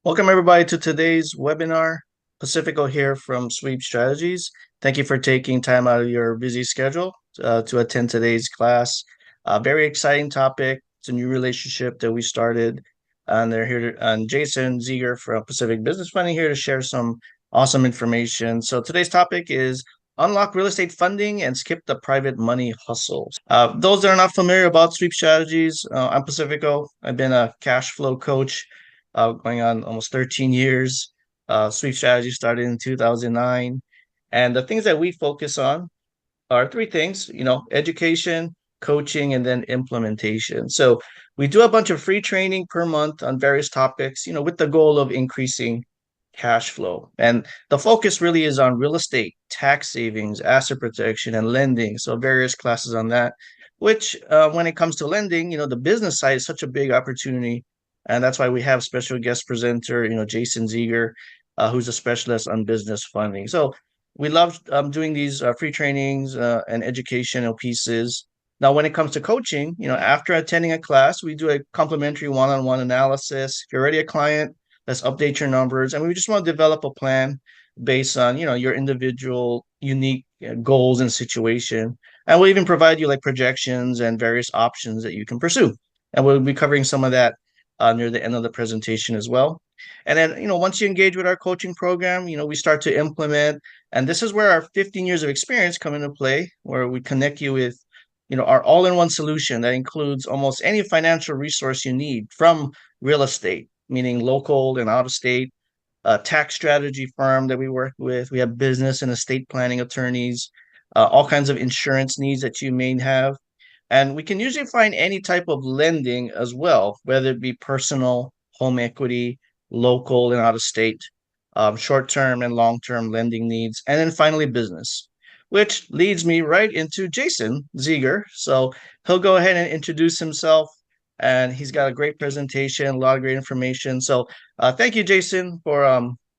Welcome everybody to today's webinar. Pacifico here from Sweep Strategies. Thank you for taking time out of your busy schedule to attend today's class. Very exciting topic. It's a new relationship that we started, and they're here and Jason Ziegler from Pacific Business Funding here to share some awesome information. So today's topic is unlock real estate funding and skip the private money hustles. Those that are not familiar about Sweep Strategies, I'm Pacifico. I've been a cash flow coach going on almost 13 years. Sweep Strategy started in 2009. And the things that we focus on are three things, education, coaching, and then implementation. So we do a bunch of free training per month on various topics, with the goal of increasing cash flow. And the focus really is on real estate, tax savings, asset protection, and lending. So various classes on that, which when it comes to lending, the business side is such a big opportunity. And that's why we have special guest presenter, Jason Ziegler, who's a specialist on business funding. So we love doing these free trainings and educational pieces. Now, when it comes to coaching, after attending a class, we do a complimentary one-on-one analysis. If you're already a client, let's update your numbers, and we just want to develop a plan based on your individual unique goals and situation. And we'll even provide you like projections and various options that you can pursue. And we'll be covering some of that near the end of the presentation as well. And then, once you engage with our coaching program, we start to implement. And this is where our 15 years of experience come into play, where we connect you with, our all-in-one solution that includes almost any financial resource you need from real estate, meaning local and out of state, a tax strategy firm that we work with. We have business and estate planning attorneys, all kinds of insurance needs that you may have. And we can usually find any type of lending as well, whether it be personal, home equity, local and out of state, short-term and long-term lending needs, and then finally business, which leads me right into Jason Ziegler. So he'll go ahead and introduce himself, and he's got a great presentation, a lot of great information. So thank you, Jason, for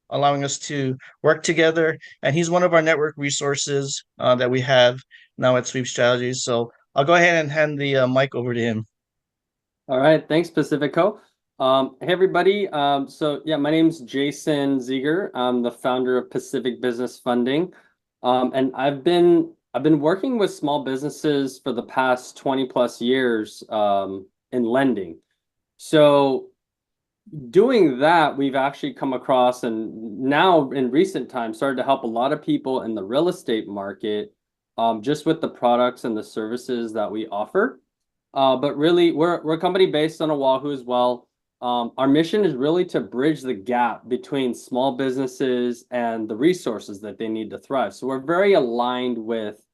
allowing us to work together. And he's one of our network resources that we have now at Sweep Strategies. So I'll go ahead and hand the mic over to him. All right, thanks, Pacifico. Hey everybody. So yeah, my name's Jason Ziegler. I'm the founder of Pacific Business Funding, and I've been working with small businesses for the past 20 plus years in lending. So doing that, we've actually come across and now in recent times started to help a lot of people in the real estate market, just with the products and the services that we offer. But really, we're a company based on Oahu as well. Our mission is really to bridge the gap between small businesses and the resources that they need to thrive. So we're very aligned with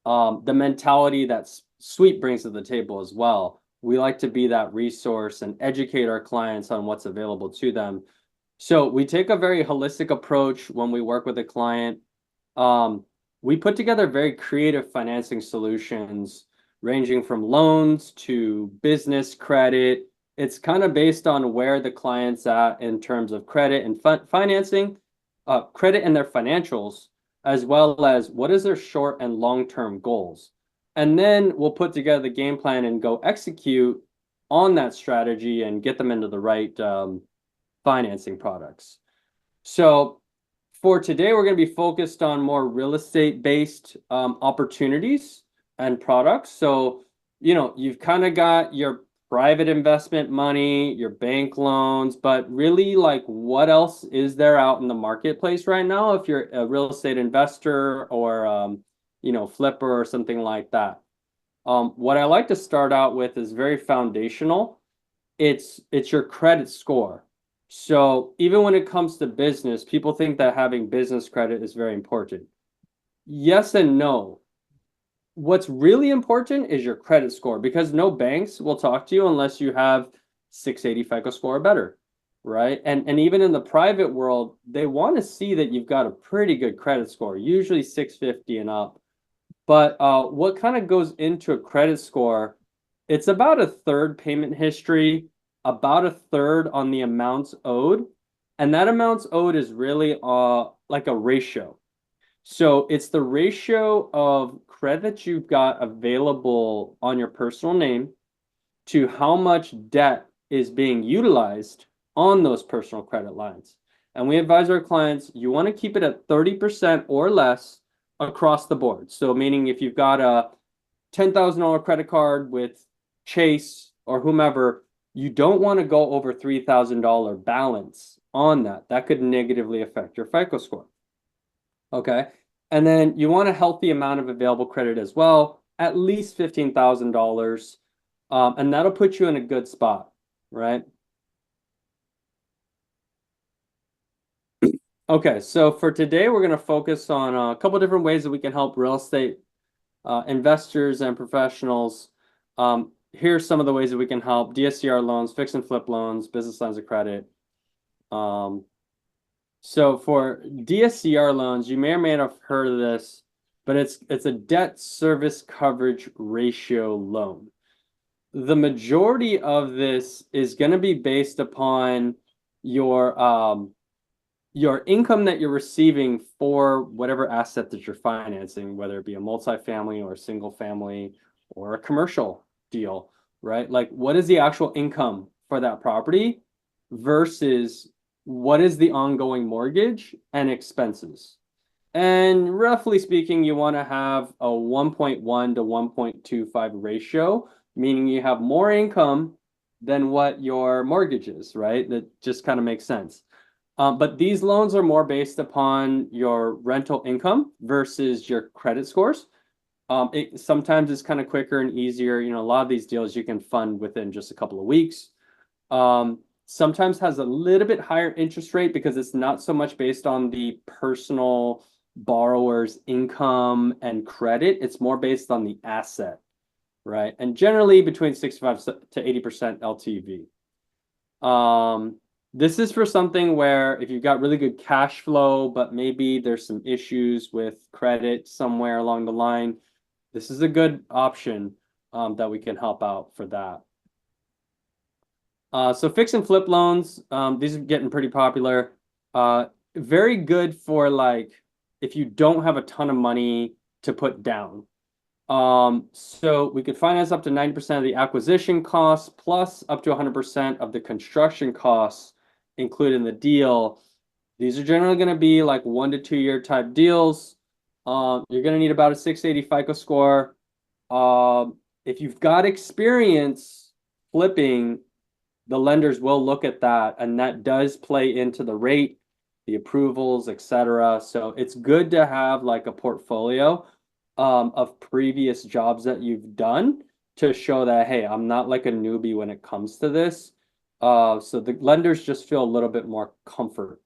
the mentality that Sweep brings to the table as well. We like to be that resource and educate our clients on what's available to them. So we take a very holistic approach when we work with a client. We put together very creative financing solutions ranging from loans to business credit. It's kind of based on where the client's at in terms of credit and financing, credit and their financials, as well as what is their short and long-term goals. And then we'll put together the game plan and go execute on that strategy and get them into the right financing products. So for today, we're going to be focused on more real estate-based opportunities and products. So, you've kind of got your private investment money, your bank loans, but really like what else is there out in the marketplace right now if you're a real estate investor or, flipper or something like that. What I like to start out with is very foundational. It's your credit score. So even when it comes to business, people think that having business credit is very important. Yes and no. What's really important is your credit score because no banks will talk to you unless you have 680 FICO score or better, right? And even in the private world, they want to see that you've got a pretty good credit score, usually 650 and up. But what kind of goes into a credit score? It's about a third payment history, about a third on the amounts owed, and that amounts owed is really like a ratio. So it's the ratio of credit you've got available on your personal name to how much debt is being utilized on those personal credit lines. And we advise our clients, you want to keep it at 30% or less across the board. So meaning if you've got a $10,000 credit card with Chase or whomever, you don't want to go over $3,000 balance on that. That could negatively affect your FICO score. Okay. And then you want a healthy amount of available credit as well, at least $15,000. And that'll put you in a good spot, right? Okay, so for today, we're going to focus on a couple different ways that we can help real estate investors and professionals. Here's some of the ways that we can help: DSCR loans, fix and flip loans, business lines of credit. So for DSCR loans, you may or may not have heard of this, but it's a debt service coverage ratio loan. The majority of this is going to be based upon your income that you're receiving for whatever asset that you're financing, whether it be a multifamily or a single family or a commercial deal, right? Like, what is the actual income for that property versus what is the ongoing mortgage and expenses? And roughly speaking, you want to have a 1.1 to 1.25 ratio, meaning you have more income than what your mortgage is, right? That just kind of makes sense. But these loans are more based upon your rental income versus your credit scores. Sometimes it's kind of quicker and easier. You know, a lot of these deals you can fund within just a couple of weeks. Sometimes has a little bit higher interest rate because it's not so much based on the personal borrower's income and credit. It's more based on the asset, right? And generally between 65 to 80% LTV. This is for something where if you've got really good cash flow, but maybe there's some issues with credit somewhere along the line, this is a good option that we can help out for that. So fix and flip loans, these are getting pretty popular. Very good for like if you don't have a ton of money to put down. So we could finance up to 90% of the acquisition costs plus up to 100% of the construction costs included in the deal. These are generally going to be like 1 to 2 year type deals. You're going to need about a 680 FICO score. If you've got experience flipping, the lenders will look at that, and that does play into the rate, the approvals, etc. So it's good to have like a portfolio of previous jobs that you've done to show that, hey, I'm not like a newbie when it comes to this. So the lenders just feel a little bit more comfort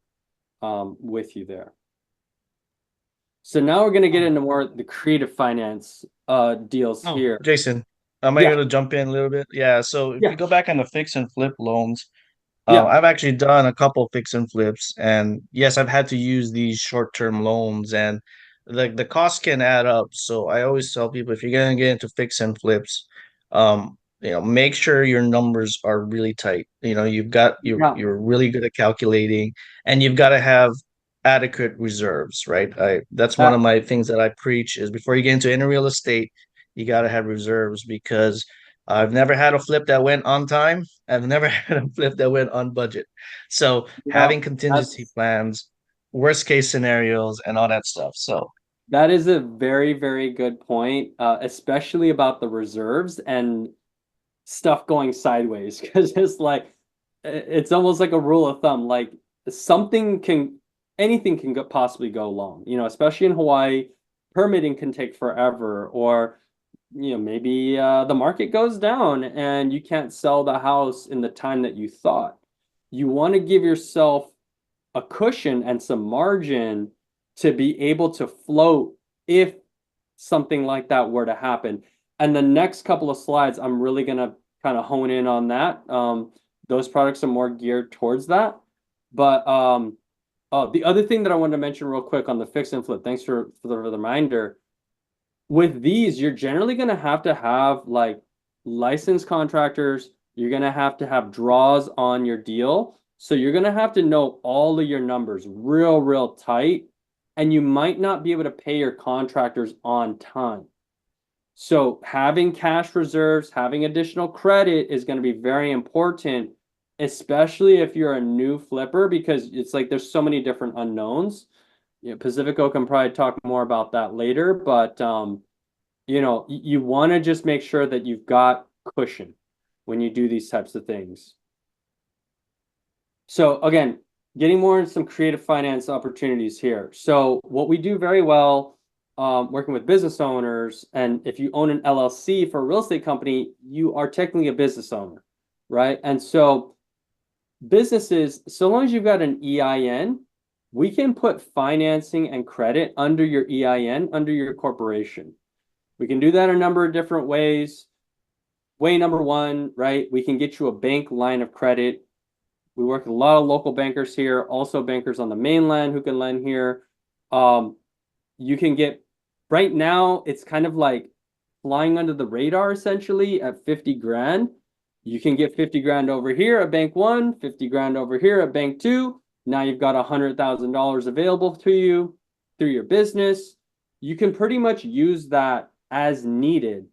with you there. So now we're going to get into more the creative finance deals Oh, here. Jason, am I Yeah, able to jump in a little bit? Yeah, so if yeah, we go back on the fix and flip loans, yeah, I've actually done a couple fix and flips, and yes, I've had to use these short-term loans, and the costs can add up. So I always tell people if you're gonna get into fix and flips, make sure your numbers are really tight. You know, yeah, you're really good at calculating, and you've got to have adequate reserves, right? That's one that of my things that I preach is before you get into any real estate, you got to have reserves because I've never had a flip that went on time. I've never had a flip that went on budget. So yeah, having contingency that's plans, worst case scenarios, and all that stuff. So that is a very, very good point, especially about the reserves and stuff going sideways because it's like it's almost like a rule of thumb. Like something can anything can possibly go wrong, you know, especially in Hawaii. Permitting can take forever, or you know, maybe the market goes down and you can't sell the house in the time that you thought. You want to give yourself a cushion and some margin to be able to float if something like that were to happen. And the next couple of slides, I'm really going to kind of hone in on that. Those products are more geared towards that. But oh, the other thing that I wanted to mention real quick on the fix and flip, thanks for the reminder. With these, you're generally going to have like licensed contractors. You're going to have draws on your deal. So you're going to have to know all of your numbers real, real tight. And you might not be able to pay your contractors on time. So having cash reserves, having additional credit is going to be very important especially if you're a new flipper, because it's like there's so many different unknowns. Pacifico can probably talk more about that later, but you want to just make sure that you've got cushion when you do these types of things. So again, getting more into some creative finance opportunities here. So what we do very well, working with business owners, and if you own an LLC for a real estate company, you are technically a business owner, right? And so businesses, so long as you've got an EIN, we can put financing and credit under your EIN, under your corporation. We can do that a number of different ways. Way number one, right? We can get you a bank line of credit. We work with a lot of local bankers here, also bankers on the mainland who can lend here. You can get, right now, it's kind of like flying under the radar essentially at 50 grand. You can get 50 grand over here at bank one, 50 grand over here at bank two. Now you've got $100,000 available to you through your business. You can pretty much use that as needed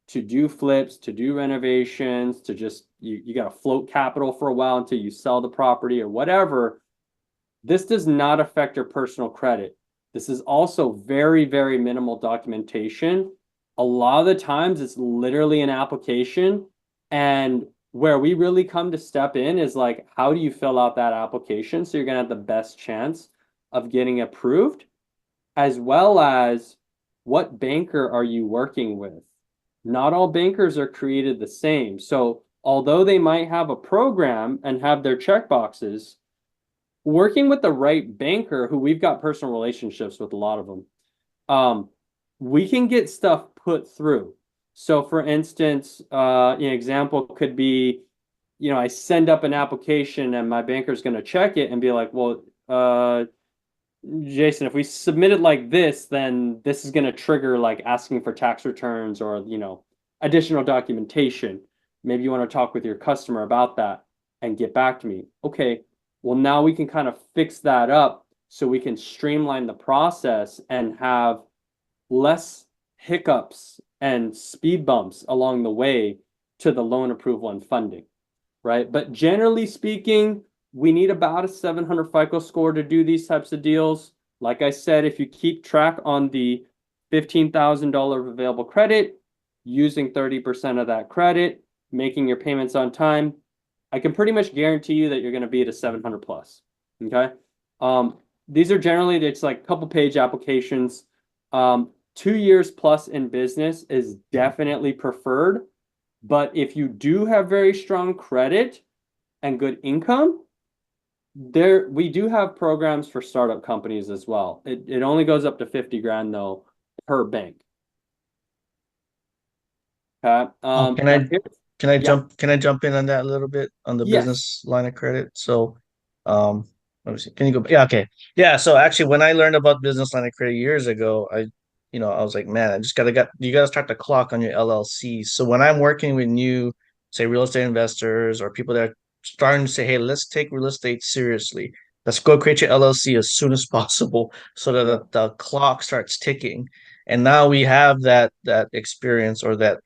to do flips, to do renovations, to just you got to float capital for a while until you sell the property or whatever. This does not affect your personal credit. This is also very, very minimal documentation. A lot of the times it's literally an application. And where we really come to step in is like, how do you fill out that application so you're going to have the best chance of getting approved, as well as what banker are you working with? Not all bankers are created the same. So although they might have a program and have their check boxes, working with the right banker, who we've got personal relationships with a lot of them, we can get stuff put through. So for instance, an example could be, I send up an application and my banker's going to check it and be like, well, Jason, if we submit it like this, then this is going to trigger like asking for tax returns or, additional documentation. Maybe you want to talk with your customer about that and get back to me. Okay, well, now we can kind of fix that up so we can streamline the process and have less hiccups and speed bumps along the way to the loan approval and funding, right? But generally speaking, we need about a 700 FICO score to do these types of deals. Like I said, if you keep track on the $15,000 available credit, using 30% of that credit, making your payments on time, I can pretty much guarantee you that you're going to be at a 700 plus. Okay. These are generally, it's like a couple page applications. 2 years plus in business is definitely preferred. But if you do have very strong credit and good income, we do have programs for startup companies as well. It only goes up to 50 grand though per bank. Okay. Oh, Now here, yeah, can I jump in on that a little bit on the yes, business line of credit? So, let me see. Can you go? Yeah, okay. Yeah, so actually when I learned about business line of credit years ago, I was like, man, I just you gotta start the clock on your LLC. So when I'm working with new, say, real estate investors or people that are starting to say, hey, let's take real estate seriously. Let's go create your LLC as soon as possible so that yeah, the clock starts ticking. And now we have that experience or that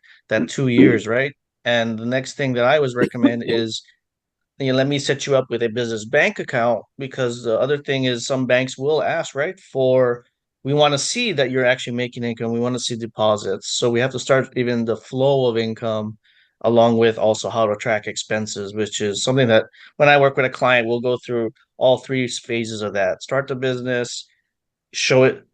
2 years, right? And the next thing that I always recommend is, let me set you up with a business bank account because the other thing is some banks will ask, right, we want to see that you're actually making income. We want to see deposits. So we have to start even the flow of income along with also how to track expenses, which is something that when I work with a client, we'll go through all three phases of that. Start the business, show it,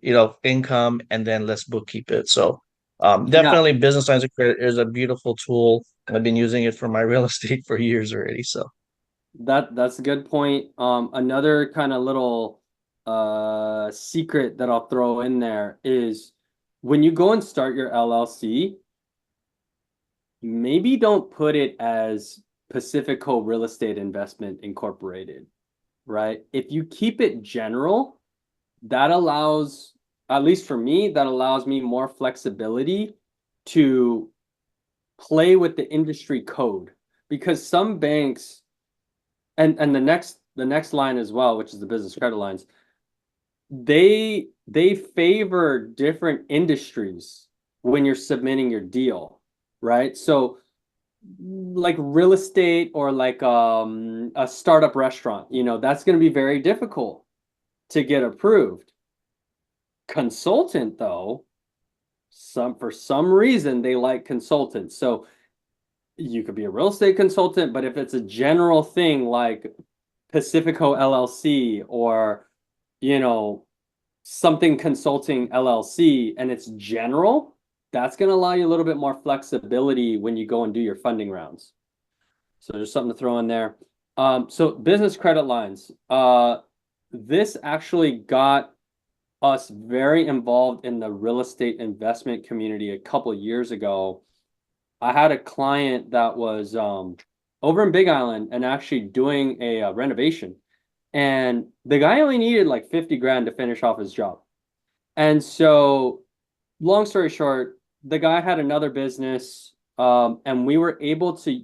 income, and then let's bookkeep it. So yeah. definitely business lines of credit is a beautiful tool. I've been using it for my real estate for years already. So That's a good point. Another kind of little secret that I'll throw in there is when you go and start your LLC, maybe don't put it as Pacifico Real Estate Investment Incorporated, right? If you keep it general, that allows, at least for me, that allows me more flexibility to play with the industry code, because some banks, and the next line as well, which is the business credit lines, they favor different industries when you're submitting your deal, right? So like real estate or like a startup restaurant, that's going to be very difficult to get approved. Consultant though, for some reason they like consultants. So you could be a real estate consultant, but if it's a general thing like Pacifico LLC or, you know, something consulting LLC and it's general, that's going to allow you a little bit more flexibility when you go and do your funding rounds. So there's something to throw in there. So business credit lines. This actually got us very involved in the real estate investment community a couple of years ago. I had a client that was over in Big Island and actually doing a renovation. And the guy only needed like 50 grand to finish off his job. And so, long story short, the guy had another business, and we were able to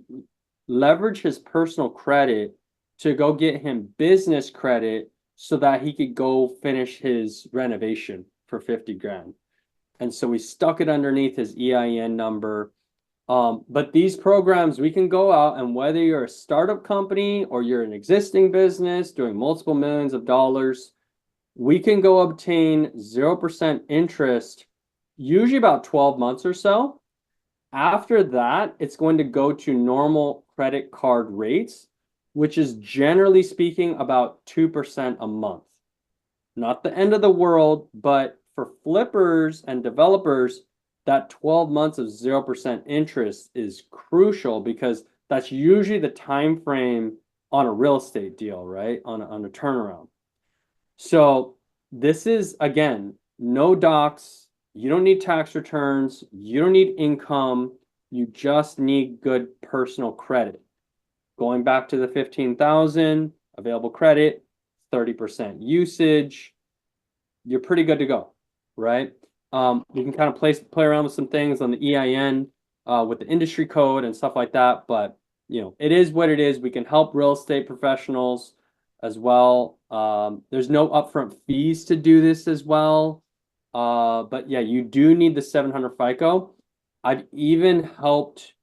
leverage his personal credit to go get him business credit so that he could go finish his renovation for 50 grand. And so we stuck it underneath his EIN number. But these programs, we can go out and whether you're a startup company or you're an existing business doing multiple millions of dollars, we can go obtain 0% interest, usually about 12 months or so. After that, it's going to go to normal credit card rates, which is generally speaking about 2% a month. Not the end of the world, but for flippers and developers, that 12 months of 0% interest is crucial because that's usually the time frame on a real estate deal, right? On a turnaround. So this is again, no docs, you don't need tax returns, you don't need income, you just need good personal credit. Going back to the 15,000 available credit, 30% usage, you're pretty good to go, right? You can kind of play around with some things on the EIN with the industry code and stuff like that, but it is what it is. We can help real estate professionals as well. There's no upfront fees to do this as well. But yeah, you do need the 700 FICO. I've even helped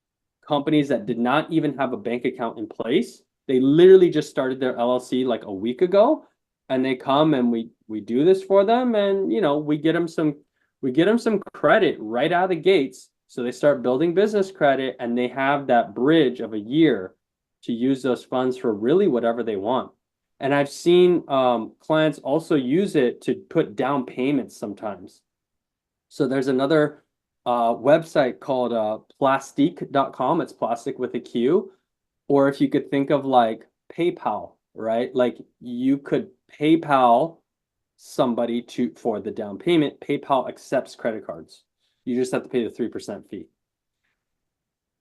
companies that did not even have a bank account in place. They literally just started their LLC like a week ago, and they come and we do this for them, and we get them some credit right out of the gates. So they start building business credit and they have that bridge of a year to use those funds for really whatever they want. And I've seen clients also use it to put down payments sometimes. So there's another website called plastique.com. It's plastic with a Q. Or if you could think of like PayPal, right? Like you could PayPal somebody for the down payment. PayPal accepts credit cards. You just have to pay the 3% fee.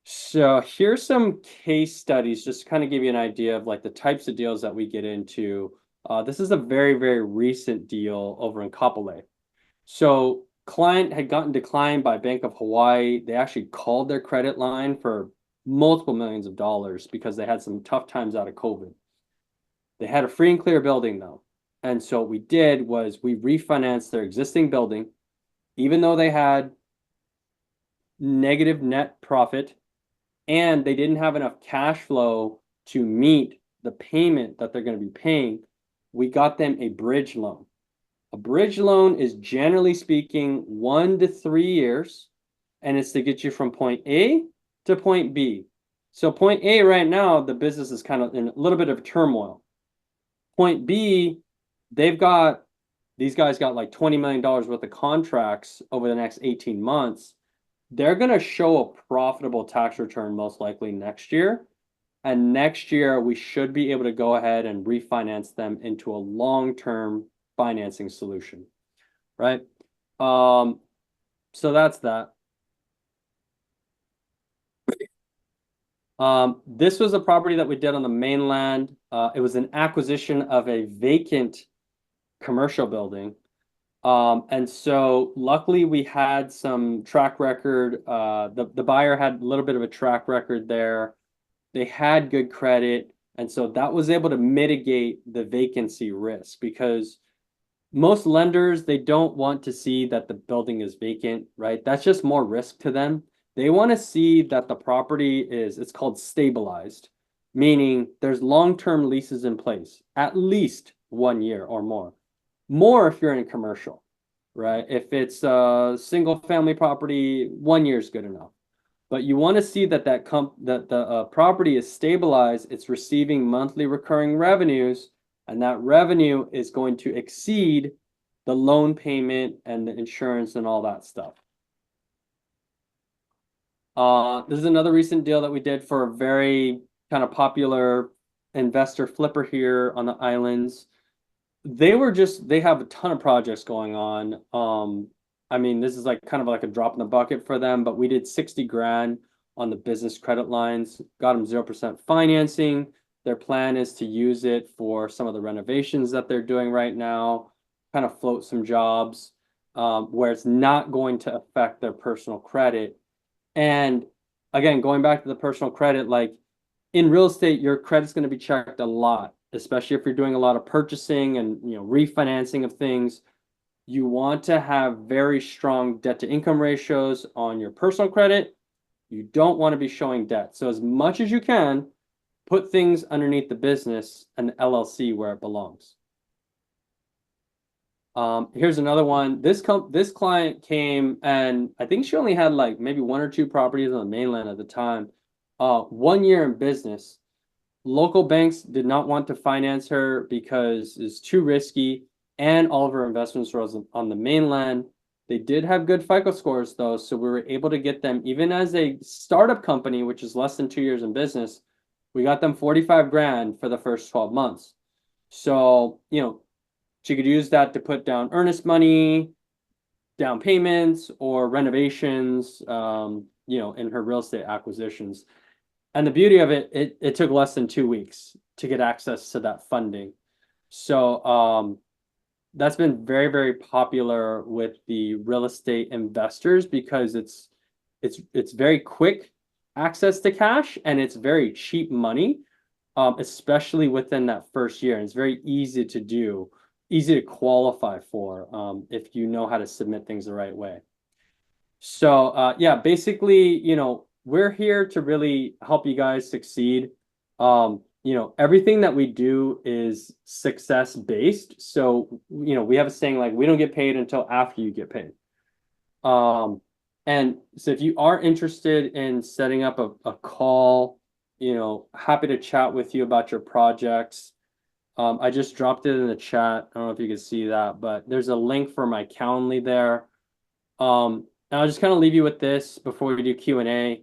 So here's some case studies, just to kind of give you an idea of like the types of deals that we get into. This is a very, very recent deal over in Kapolei. So client had gotten declined by Bank of Hawaii. They actually called their credit line for multiple millions of dollars because they had some tough times out of COVID. They had a free and clear building though. And so what we did was we refinanced their existing building, even though they had negative net profit and they didn't have enough cash flow to meet the payment that they're going to be paying. We got them a bridge loan. A bridge loan is generally speaking 1 to 3 years, and it's to get you from point A to point B. So point A right now, the business is kind of in a little bit of turmoil. Point B, these guys got like $20 million worth of contracts over the next 18 months. They're going to show a profitable tax return most likely next year. And next year, we should be able to go ahead and refinance them into a long-term financing solution, right? So that's that. This was a property that we did on the mainland. It was an acquisition of a vacant commercial building. And so luckily we had some track record. The buyer had a little bit of a track record there. They had good credit. And so that was able to mitigate the vacancy risk because most lenders, they don't want to see that the building is vacant, right? That's just more risk to them. They want to see that the property is, it's called stabilized, meaning there's long-term leases in place, at least 1 year or more. More if you're in commercial, right? If it's a single family property, 1 year is good enough. But you want to see that that the property is stabilized, it's receiving monthly recurring revenues, and that revenue is going to exceed the loan payment and the insurance and all that stuff. This is another recent deal that we did for a very kind of popular investor flipper here on the islands. They have a ton of projects going on. I mean, this is like kind of like a drop in the bucket for them, but we did 60 grand on the business credit lines, got them 0% financing. Their plan is to use it for some of the renovations that they're doing right now, kind of float some jobs, where it's not going to affect their personal credit. And again, going back to the personal credit, like in real estate, your credit's going to be checked a lot, especially if you're doing a lot of purchasing and refinancing of things. You want to have very strong debt to income ratios on your personal credit. You don't want to be showing debt. So as much as you can, put things underneath the business and the LLC where it belongs. Here's another one. This client came, and I think she only had like maybe one or two properties on the mainland at the time. 1 year in business. Local banks did not want to finance her because it's too risky, and all of her investments were on the mainland. They did have good FICO scores though, so we were able to get them, even as a startup company, which is less than 2 years in business, we got them 45 grand for the first 12 months. So, she could use that to put down earnest money, down payments, or renovations, in her real estate acquisitions. And the beauty of it, it took less than 2 weeks to get access to that funding. So that's been very, very popular with the real estate investors because it's very quick access to cash, and it's very cheap money, especially within that first year. And it's very easy to do, easy to qualify for, if you know how to submit things the right way. So yeah, basically, we're here to really help you guys succeed. Everything that we do is success based. So, we have a saying like, we don't get paid until after you get paid. And so if you are interested in setting up a call, happy to chat with you about your projects. I just dropped it in the chat. I don't know if you can see that, but there's a link for my Calendly there. And I'll just kind of leave you with this before we do Q&A.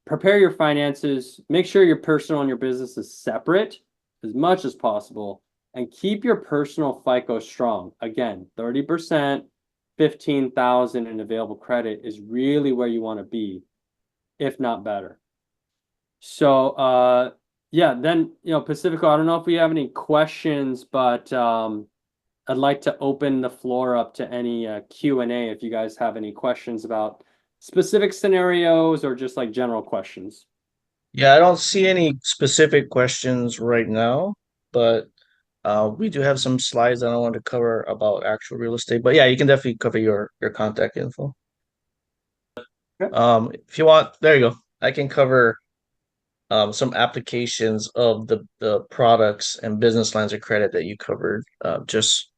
Prepare your finances, make sure your personal and your business is separate as much as possible, and keep your personal FICO strong. Again, 30%, 15,000 in available credit is really where you want to be, if not better. So yeah, then Pacifico, I don't know if we have any questions, but I'd like to open the floor up to any Q&A if you guys have any questions about specific scenarios or just like general questions. Yeah, I don't see any specific questions right now, but we do have some slides that I want to cover about actual real estate. But yeah, you can definitely cover your contact info. Okay. If you want, there you go. I can cover some applications of the products and business lines of credit that you covered just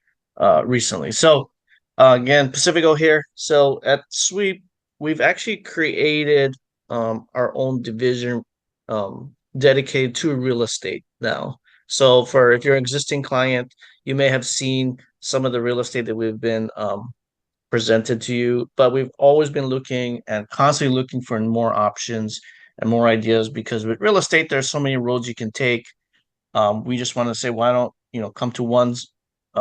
recently. So again, Pacifico here. So at Sweep, we've actually created our own division dedicated to real estate now. So for if you're an existing client, you may have seen some of the real estate that we've been presented to you, but we've always been looking and constantly looking for more options and more ideas because with real estate, there's so many roads you can take. We just want to say, why don't come to one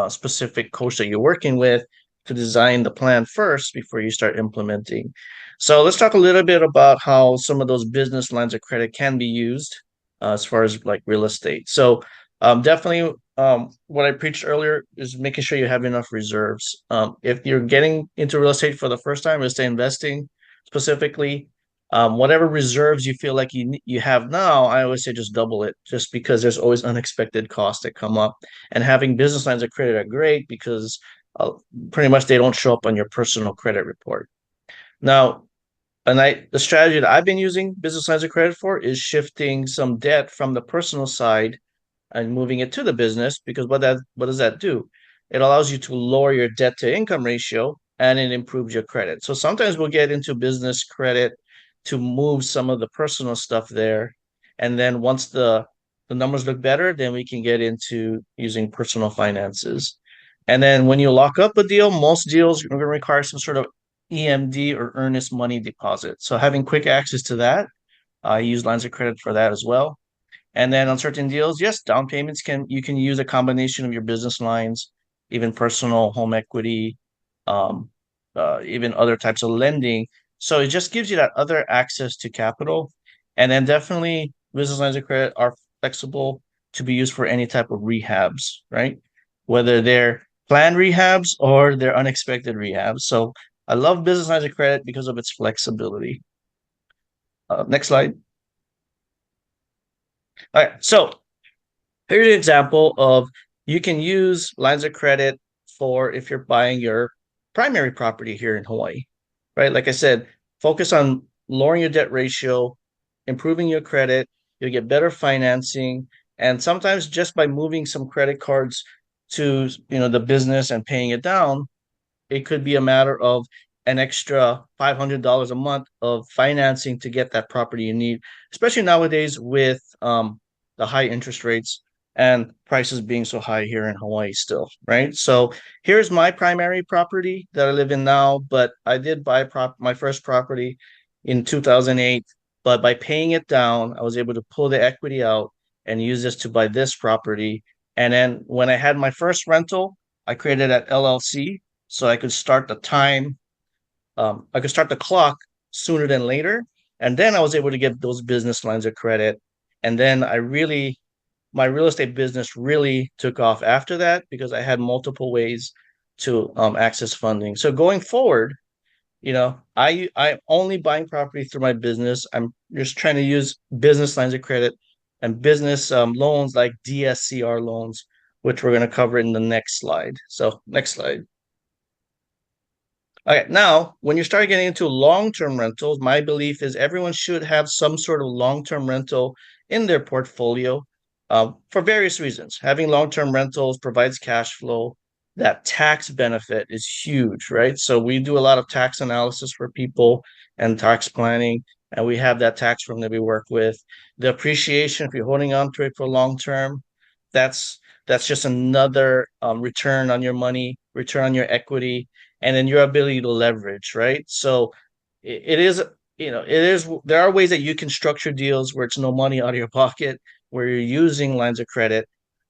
specific coach that you're working with to design the plan first before you start implementing. So let's talk a little bit about how some of those business lines of credit can be used as far as like real estate. So definitely what I preached earlier is making sure you have enough reserves. If you're getting into real estate for the first time, real estate investing specifically, whatever reserves you feel like you have now, I always say just double it, just because there's always unexpected costs that come up. And having business lines of credit are great because pretty much they don't show up on your personal credit report. Now, the strategy that I've been using business lines of credit for is shifting some debt from the personal side and moving it to the business, because what does that do? It allows you to lower your debt to income ratio and it improves your credit. So sometimes we'll get into business credit to move some of the personal stuff there. And then once the numbers look better, then we can get into using personal finances. And then when you lock up a deal, most deals are going to require some sort of EMD or earnest money deposit. So having quick access to that, I use lines of credit for that as well. And then on certain deals, yes, down payments can you can use a combination of your business lines, even personal home equity, um, even other types of lending. So it just gives you that other access to capital. And then definitely business lines of credit are flexible to be used for any type of rehabs, right? Whether they're planned rehabs or they're unexpected rehabs. So I love business lines of credit because of its flexibility. Next slide. All right. So here's an example of you can use lines of credit for if you're buying your primary property here in Hawaii, right? Like I said, focus on lowering your debt ratio, improving your credit, you'll get better financing, and sometimes just by moving some credit cards to, the business and paying it down, it could be a matter of an extra $500 a month of financing to get that property you need, especially nowadays with the high interest rates and prices being so high here in Hawaii still, right? So here's my primary property that I live in now, but I did buy my first property in 2008, but by paying it down, I was able to pull the equity out and use this to buy this property. And then when I had my first rental, I created an LLC so I could start the time. I could start the clock sooner than later, and then I was able to get those business lines of credit. And then my real estate business really took off after that because I had multiple ways to access funding. So going forward, I'm only buying property through my business. I'm just trying to use business lines of credit and business loans like DSCR loans, which we're going to cover in the next slide. So next slide. Okay, now when you start getting into long-term rentals, my belief is everyone should have some sort of long-term rental in their portfolio for various reasons. Having long-term rentals provides cash flow. That tax benefit is huge, right? So we do a lot of tax analysis for people and tax planning, and we have that tax firm that we work with. The appreciation, if you're holding on to it for long term, that's that's just another return on your money, return on your equity, and then your ability to leverage, right? So it is, there are ways that you can structure deals where it's no money out of your pocket, where you're using lines of credit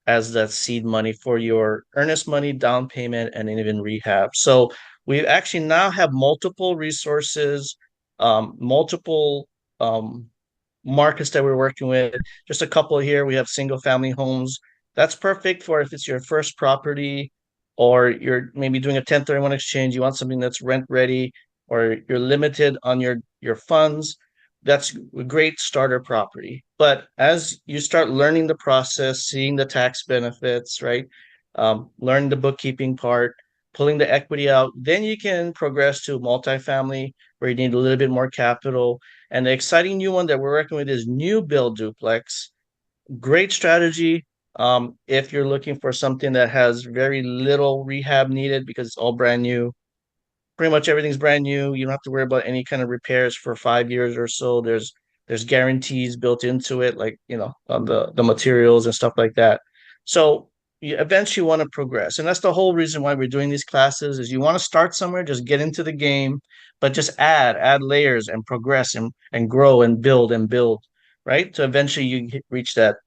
as that seed money for your earnest money, down payment, and even rehab. So we actually now have multiple resources, multiple markets that we're working with. Just a couple here. We have single family homes. That's perfect for if it's your first property or you're maybe doing a 1031 exchange, you want something that's rent ready, or you're limited on your funds. That's a great starter property. But as you start learning the process, seeing the tax benefits, right? Learning the bookkeeping part, pulling the equity out, then you can progress to multifamily where you need a little bit more capital. And the exciting new one that we're working with is new build duplex. Great strategy. If you're looking for something that has very little rehab needed because it's all brand new, pretty much everything's brand new. You don't have to worry about any kind of repairs for 5 years or so. There's guarantees built into it, like on the materials and stuff like that. So you eventually want to progress, and that's the whole reason why we're doing these classes. Is you want to start somewhere, just get into the game, but just add layers and progress and grow and build, right? So eventually you reach that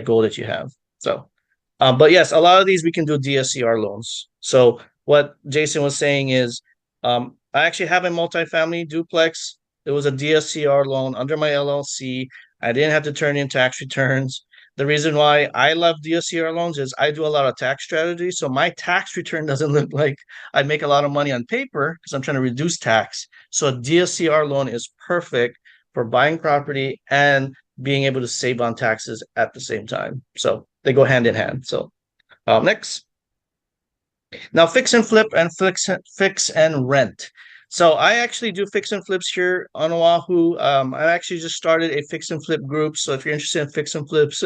goal that you have. So, but yes, a lot of these we can do DSCR loans. So what Jason was saying is I actually have a multifamily duplex. It was a DSCR loan under my LLC. I didn't have to turn in tax returns. The reason why I love DSCR loans is I do a lot of tax strategy. So my tax return doesn't look like I make a lot of money on paper because I'm trying to reduce tax. So a DSCR loan is perfect for buying property and being able to save on taxes at the same time. So they go hand in hand. So next. Now, fix and flip and fix and rent. So I actually do fix and flips here on Oahu. I actually just started a fix and flip group. So if you're interested in fix and flips,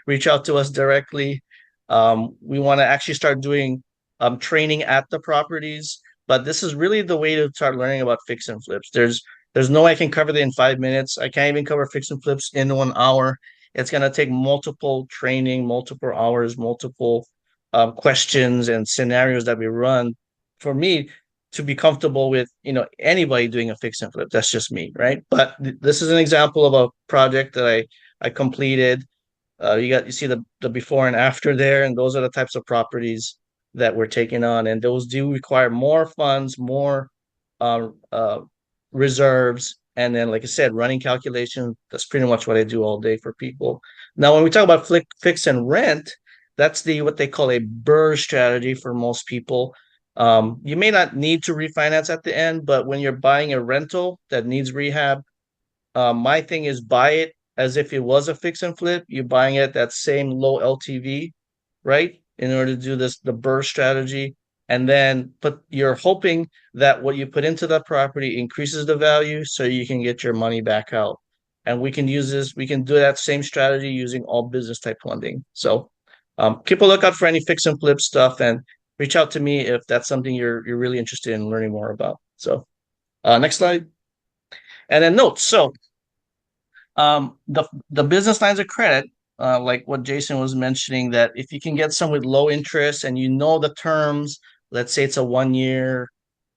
reach out to us directly. We want to actually start doing training at the properties, but this is really the way to start learning about fix and flips. There's no way I can cover it in 5 minutes. I can't even cover fix and flips in 1 hour. It's gonna take multiple training, multiple hours, multiple questions and scenarios that we run for me to be comfortable with anybody doing a fix and flip. That's just me, right? But this is an example of a project that I completed. You see the before and after there, and those are the types of properties that we're taking on, and those do require more funds, more uh, uh, reserves, and then, like I said, running calculations. That's pretty much what I do all day for people. Now, when we talk about fix and rent, that's what they call a BRRRR strategy for most people. You may not need to refinance at the end, but when you're buying a rental that needs rehab, my thing is buy it as if it was a fix and flip. You're buying it that same low LTV, right? In order to do the burst strategy. And then you're hoping that what you put into that property increases the value so you can get your money back out. And we can do that same strategy using all business type funding. So keep a lookout for any fix and flip stuff and reach out to me if that's something you're really interested in learning more about. So next slide. And then notes. So the business lines of credit, like what Jason was mentioning, that if you can get some with low interest and you know the terms, let's say it's a 1 year,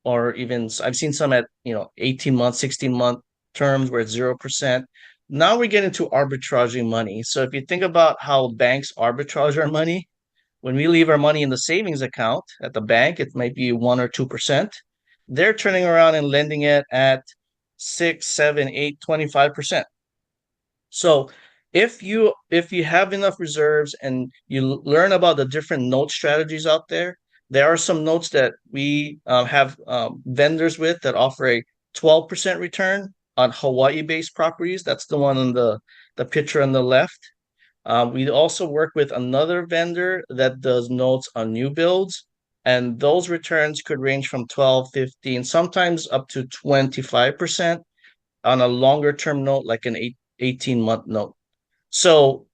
or even I've seen some at 18 months, 16-month terms where it's 0%. Now we get into arbitraging money. So if you think about how banks arbitrage our money, when we leave our money in the savings account at the bank, it might be 1 or 2%. They're turning around and lending it at 6, 7, 8, 25%. So if you have enough reserves and you learn about the different note strategies out there, there are some notes that we have vendors with that offer a 12% return on Hawaii-based properties. That's the one on the picture on the left. We also work with another vendor that does notes on new builds, and those returns could range from 12, 15, sometimes up to 25% on a longer term note, like an 18-month note. So,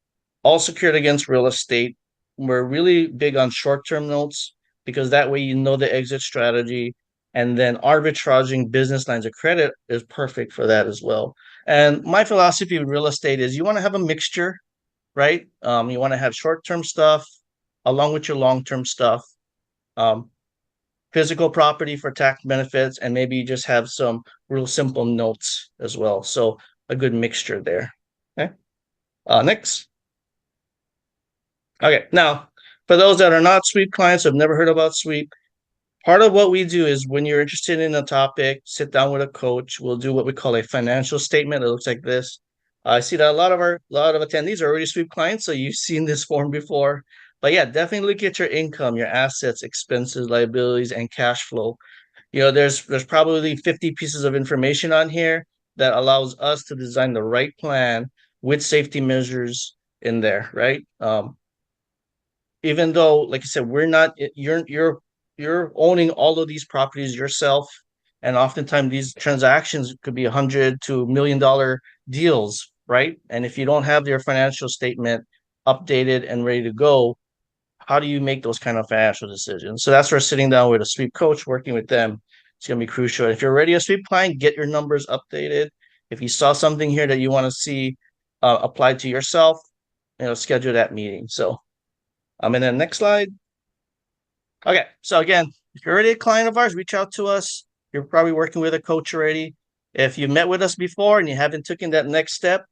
all secured against real estate. We're really big on short term notes because that way you know the exit strategy. And then arbitraging business lines of credit is perfect for that as well. And my philosophy with real estate is you want to have a mixture, right? You want to have short term stuff along with your long term stuff. Um, Physical property for tax benefits, and maybe you just have some real simple notes as well. So a good mixture there. Okay. Next. Okay. Now, for those that are not sweep clients, have never heard about sweep, part of what we do is when you're interested in a topic, sit down with a coach. We'll do what we call a financial statement. It looks like this. I see that a lot of attendees are already sweep clients, so you've seen this form before. But yeah, definitely look at your income, your assets, expenses, liabilities, and cash flow. There's probably 50 pieces of information on here that allows us to design the right plan with safety measures in there, right? Even though, like I said, we're not you're owning all of these properties yourself, and oftentimes these transactions could be $100 to $1 million deals, right? And if you don't have your financial statement updated and ready to go, how do you make those kind of financial decisions? So that's where sitting down with a sweep coach, working with them, it's going to be crucial. If you're already a sweep client, get your numbers updated. If you saw something here that you want to see applied to yourself, schedule that meeting. So I'm in the next slide. Okay, so again, if you're already a client of ours, reach out to us. You're probably working with a coach already. If you met with us before and you haven't taken that next step,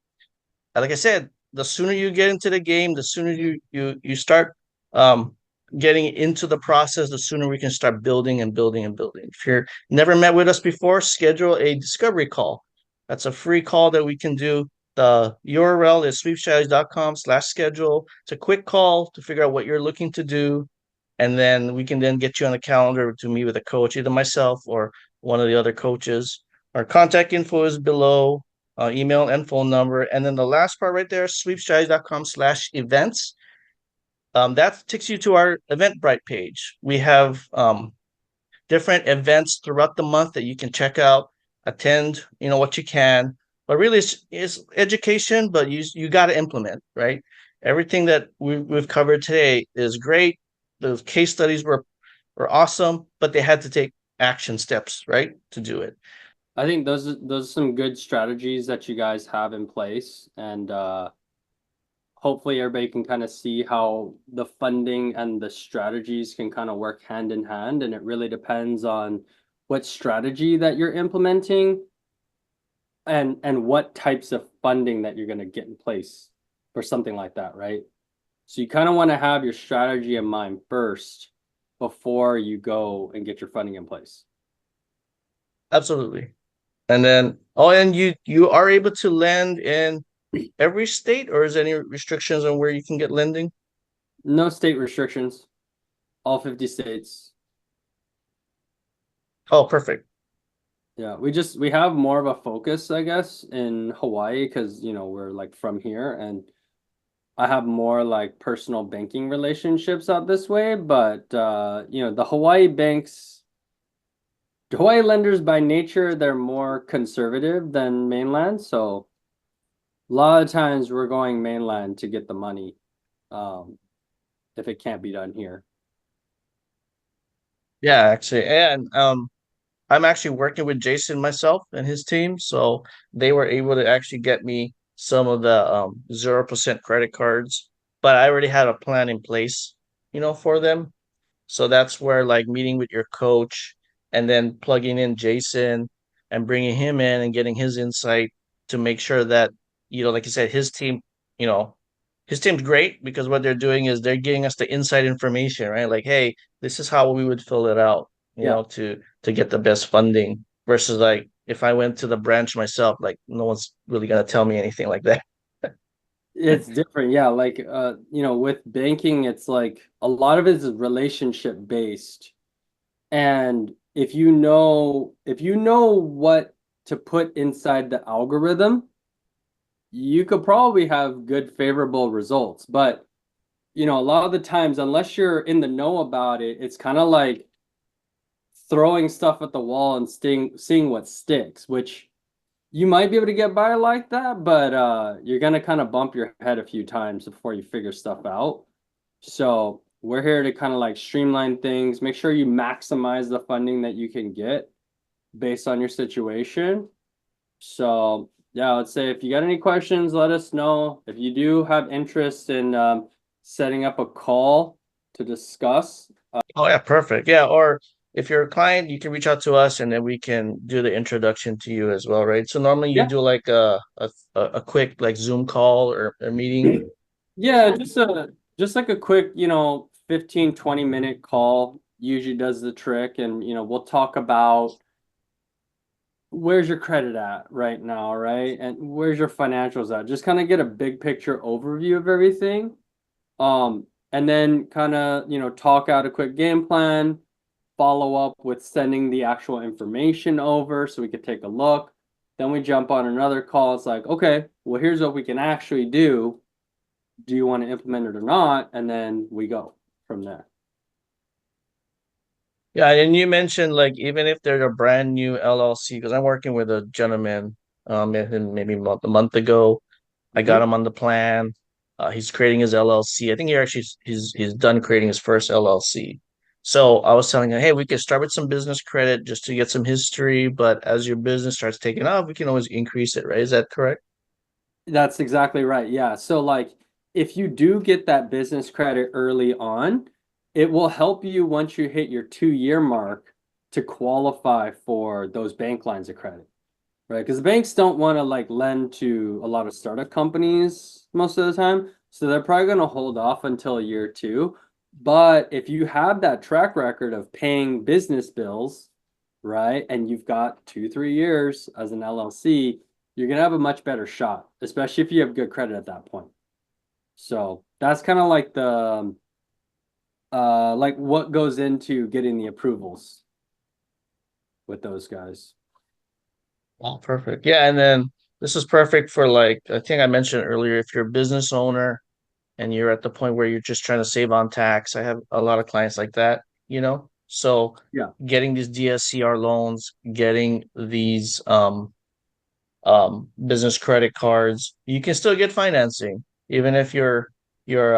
like I said, the sooner you get into the game, the sooner you start um, getting into the process, the sooner we can start building and building and building. If you're never met with us before, schedule a discovery call. That's a free call that we can do. The URL is sweepstrategies.com/schedule. It's a quick call to figure out what you're looking to do. And then we can then get you on the calendar to meet with a coach, either myself or one of the other coaches. Our contact info is below, email and phone number. And then the last part right there, sweepstrategies.com/events. That takes you to our Eventbrite page. We have different events throughout the month that you can check out, attend, what you can. But really, it's education, but you got to implement, right? Everything that we've covered today is great. Those case studies were awesome, but they had to take action steps, right, to do it. I think those are some good strategies that you guys have in place, and hopefully everybody can kind of see how the funding and the strategies can kind of work hand in hand. And it really depends on what strategy that you're implementing and what types of funding that you're going to get in place for something like that, right? So you kind of want to have your strategy in mind first before you go and get your funding in place. Absolutely. And then, oh, and you are able to lend in every state, or is there any restrictions on where you can get lending? No state restrictions, all 50 states. Oh, perfect. Yeah, we have more of a focus, I guess, in Hawaii because, we're like from here and I have more like personal banking relationships out this way, but the Hawaii lenders by nature, they're more conservative than mainland, so a lot of times we're going mainland to get the money, um, if it can't be done here. Yeah, actually, and I'm actually working with Jason myself and his team, so they were able to actually get me some of the 0% credit cards, but I already had a plan in place, for them. So that's where like meeting with your coach and then plugging in Jason and bringing him in and getting his insight to make sure that, like you said, you know, his team's great because what they're doing is they're giving us the inside information, right? Like, hey, this is how we would fill it out, Yeah, to get the best funding versus like if I went to the branch myself, like no one's really gonna tell me anything like that. it's different. Yeah, like with banking, it's like a lot of it is relationship based. And if you know what to put inside the algorithm, you could probably have good favorable results. But a lot of the times, unless you're in the know about it, it's kind of like throwing stuff at the wall and seeing what sticks, which you might be able to get by like that, but you're gonna kind of bump your head a few times before you figure stuff out. So we're here to kind of like streamline things, make sure you maximize the funding that you can get based on your situation. So yeah, let's say if you got any questions, let us know. If you do have interest in setting up a call to discuss, Oh yeah, perfect. Yeah, or if you're a client, you can reach out to us and then we can do the introduction to you as well, right? So normally you yeah, do like a quick like Zoom call or a meeting. yeah, just like a quick, 15-20 minute call usually does the trick. And we'll talk about where's your credit at right now, right? And where's your financials at? Just kind of get a big picture overview of everything. And then kind of, talk out a quick game plan, follow up with sending the actual information over so we could take a look. Then we jump on another call. It's like, okay, well, here's what we can actually do. Do you want to implement it or not? And then we go from there. Yeah, and you mentioned like even if they're a brand new LLC, because I'm working with a gentleman, and maybe a month ago, I got Hmm. him on the plan. He's creating his LLC. I think he's done creating his first LLC. So I was telling him, hey, we could start with some business credit just to get some history, but as your business starts taking off, we can always increase it, right? Is that correct? That's exactly right. Yeah. So like if you do get that business credit early on, it will help you once you hit your 2 year mark to qualify for those bank lines of credit, right? Because the banks don't want to like lend to a lot of startup companies most of the time. So they're probably going to hold off until year two. But if you have that track record of paying business bills, right, and you've got 2, 3 years as an LLC, you're going to have a much better shot, especially if you have good credit at that point. So that's kind of like the like what goes into getting the approvals with those guys. Oh, perfect. Yeah, and then this is perfect for like I think I mentioned earlier, if you're a business owner and you're at the point where you're just trying to save on tax. I have a lot of clients like that. So Yeah. getting these DSCR loans, getting these business credit cards, you can still get financing, even if your your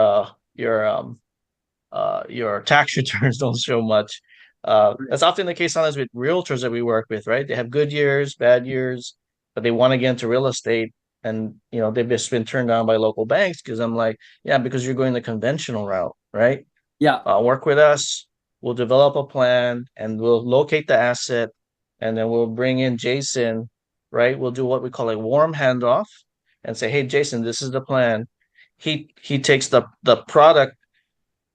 your tax returns don't show much. Right. That's often the case sometimes with realtors that we work with, right? They have good years, bad years, but they want to get into real estate, and they've just been turned down by local banks because I'm like, yeah, because you're going the conventional route, right? Yeah. Work with us. We'll develop a plan and we'll locate the asset, and then we'll bring in Jason, right? We'll do what we call a warm handoff and say, hey, Jason, this is the plan. He takes the product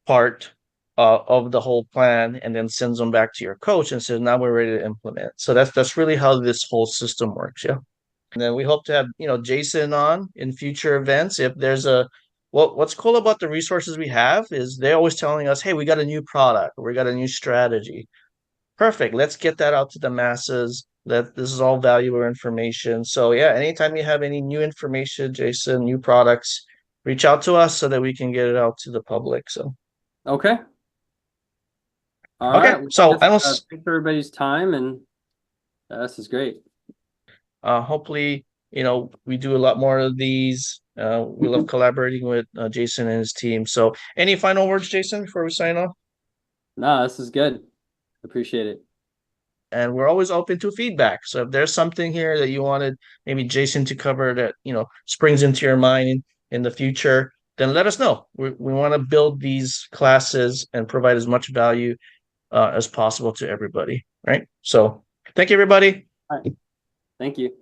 part of the whole plan and then sends them back to your coach and says, now we're ready to implement. So that's really how this whole system works. Yeah. And then we hope to have, Jason on in future events. If there's what's cool about the resources we have is they're always telling us, hey, we got a new product, we got a new strategy. Perfect. Let's get that out to the masses. That this is all valuable information. So yeah, anytime you have any new information, Jason, new products, reach out to us so that we can get it out to the public. So Okay. All okay. right. Well, I So guess I will thanks for everybody's time, and this is great. hopefully, we do a lot more of these. We love collaborating with Jason and his team. So any final words, Jason, before we sign off? No, this is good. Appreciate it. And we're always open to feedback. So if there's something here that you wanted maybe Jason to cover that, springs into your mind in the future, then let us know. We want to build these classes and provide as much value as possible to everybody, right? So thank you, everybody. All right. Thank you.